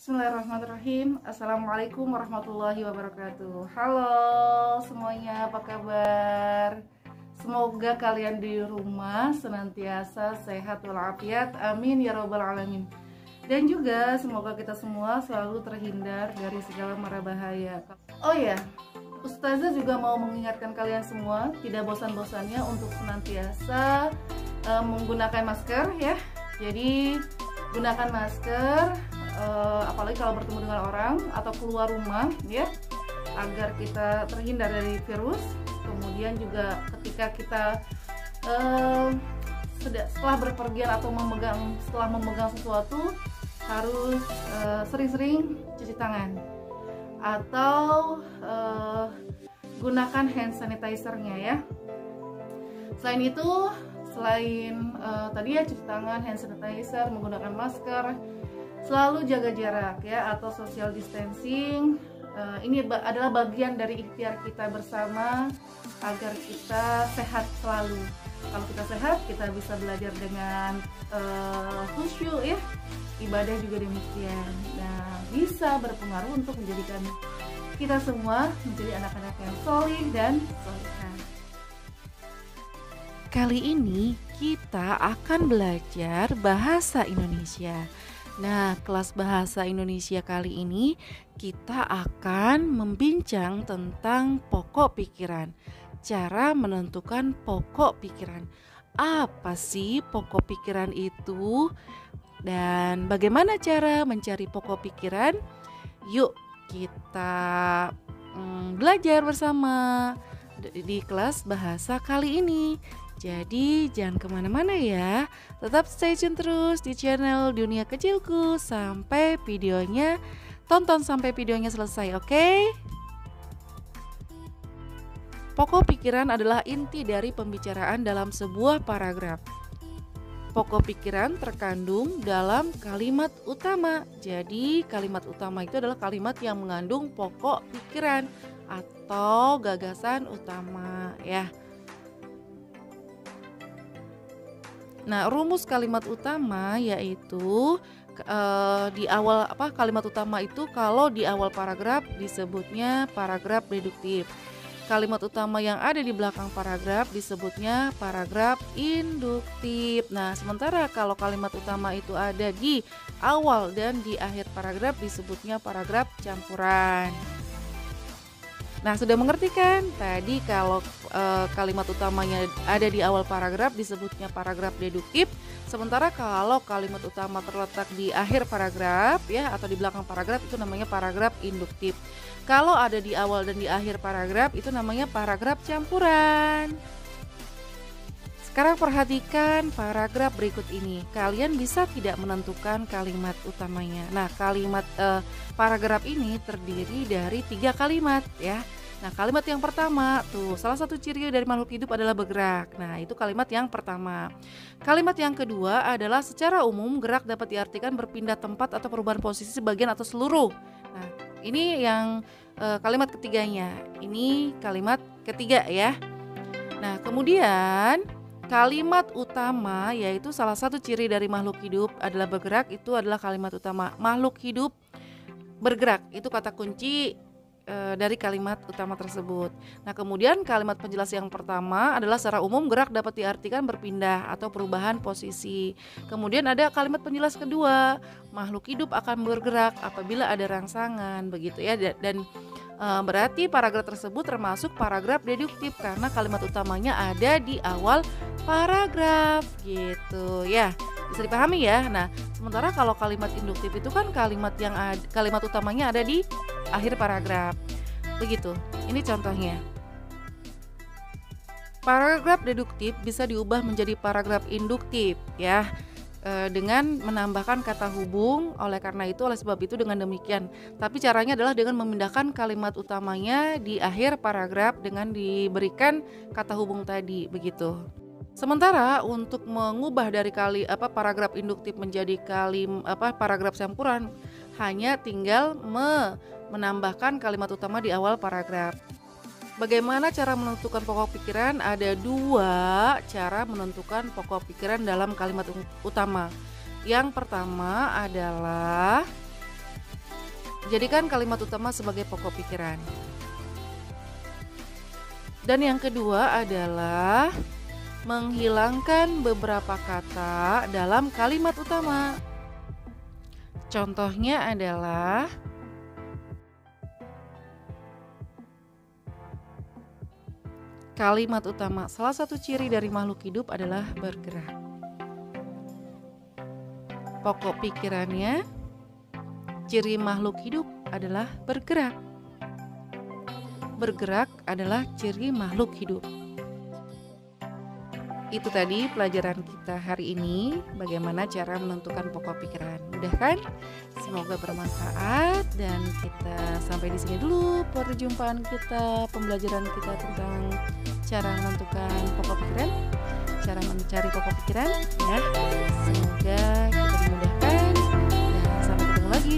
Bismillahirrahmanirrahim. Assalamualaikum warahmatullahi wabarakatuh. Halo semuanya, apa kabar? Semoga kalian di rumah senantiasa sehat walafiat, amin ya robbal alamin. Dan juga semoga kita semua selalu terhindar dari segala mara bahaya. Oh ya, Ustazah juga mau mengingatkan kalian semua tidak bosan-bosannya untuk senantiasa menggunakan masker ya. Jadi gunakan masker, apalagi kalau bertemu dengan orang atau keluar rumah ya, agar kita terhindar dari virus. Kemudian juga ketika kita setelah berpergian atau setelah memegang sesuatu harus sering-sering cuci tangan atau gunakan hand sanitizer-nya ya. Selain itu, tadi ya cuci tangan, hand sanitizer, menggunakan masker, selalu jaga jarak ya atau social distancing. Ini adalah bagian dari ikhtiar kita bersama agar kita sehat selalu. Kalau kita sehat, kita bisa belajar dengan khusyuk ya. Ibadah juga demikian. Nah, bisa berpengaruh untuk menjadikan kita semua menjadi anak-anak yang solih dan solihah. Kali ini kita akan belajar bahasa Indonesia. Nah, kelas bahasa Indonesia kali ini kita akan membincang tentang pokok pikiran. Cara menentukan pokok pikiran. Apa sih pokok pikiran itu? Dan bagaimana cara mencari pokok pikiran? Yuk kita belajar bersama di kelas bahasa kali ini. Jadi jangan kemana-mana ya, tetap stay tune terus di channel Dunia Kecilku sampai videonya, tonton sampai videonya selesai, oke? Pokok pikiran adalah inti dari pembicaraan dalam sebuah paragraf. Pokok pikiran terkandung dalam kalimat utama. Jadi kalimat utama itu adalah kalimat yang mengandung pokok pikiran atau gagasan utama ya. Nah, rumus kalimat utama yaitu di awal kalimat utama itu kalau di awal paragraf disebutnya paragraf deduktif. Kalimat utama yang ada di belakang paragraf disebutnya paragraf induktif. Nah, sementara kalau kalimat utama itu ada di awal dan di akhir paragraf disebutnya paragraf campuran. Nah, sudah mengerti kan? Tadi kalau kalimat utamanya ada di awal paragraf disebutnya paragraf deduktif, sementara kalau kalimat utama terletak di akhir paragraf ya atau di belakang paragraf itu namanya paragraf induktif. Kalau ada di awal dan di akhir paragraf itu namanya paragraf campuran. Sekarang perhatikan paragraf berikut ini. Kalian bisa tidak menentukan kalimat utamanya. Nah, paragraf ini terdiri dari 3 kalimat ya. Nah, kalimat yang pertama tuh salah satu ciri dari makhluk hidup adalah bergerak. Nah, itu kalimat yang pertama. Kalimat yang kedua adalah secara umum gerak dapat diartikan berpindah tempat atau perubahan posisi sebagian atau seluruh. Nah, ini yang kalimat ketiganya. Ini kalimat ketiga ya. Nah, kemudian kalimat utama yaitu salah satu ciri dari makhluk hidup adalah bergerak, itu adalah kalimat utama. Makhluk hidup bergerak itu kata kunci dari kalimat utama tersebut. Nah, kemudian kalimat penjelas yang pertama adalah secara umum gerak dapat diartikan berpindah atau perubahan posisi. Kemudian ada kalimat penjelas kedua, makhluk hidup akan bergerak apabila ada rangsangan, begitu ya. Dan berarti paragraf tersebut termasuk paragraf deduktif karena kalimat utamanya ada di awal paragraf, gitu ya. Bisa dipahami ya. Nah, sementara kalau kalimat induktif itu kan kalimat utamanya ada di akhir paragraf. Begitu. Ini contohnya. Paragraf deduktif bisa diubah menjadi paragraf induktif ya. Dengan menambahkan kata hubung. Oleh sebab itu dengan demikian. Tapi caranya adalah dengan memindahkan kalimat utamanya di akhir paragraf dengan diberikan kata hubung tadi, begitu. Sementara untuk mengubah dari paragraf induktif menjadi paragraf campuran hanya tinggal menambahkan kalimat utama di awal paragraf. Bagaimana cara menentukan pokok pikiran? Ada 2 cara menentukan pokok pikiran dalam kalimat utama. Yang pertama adalah Jadikan kalimat utama sebagai pokok pikiran. Dan yang kedua adalah menghilangkan beberapa kata dalam kalimat utama. Contohnya adalah kalimat utama, salah satu ciri dari makhluk hidup adalah bergerak. Pokok pikirannya, ciri makhluk hidup adalah bergerak. Bergerak adalah ciri makhluk hidup. Itu tadi pelajaran kita hari ini, bagaimana cara menentukan pokok pikiran. Mudah kan? Semoga bermanfaat dan kita sampai di sini dulu perjumpaan kita, pembelajaran kita tentang cara menentukan pokok pikiran, cara mencari pokok pikiran ya. Semoga kita dimudahkan dan sampai ketemu lagi.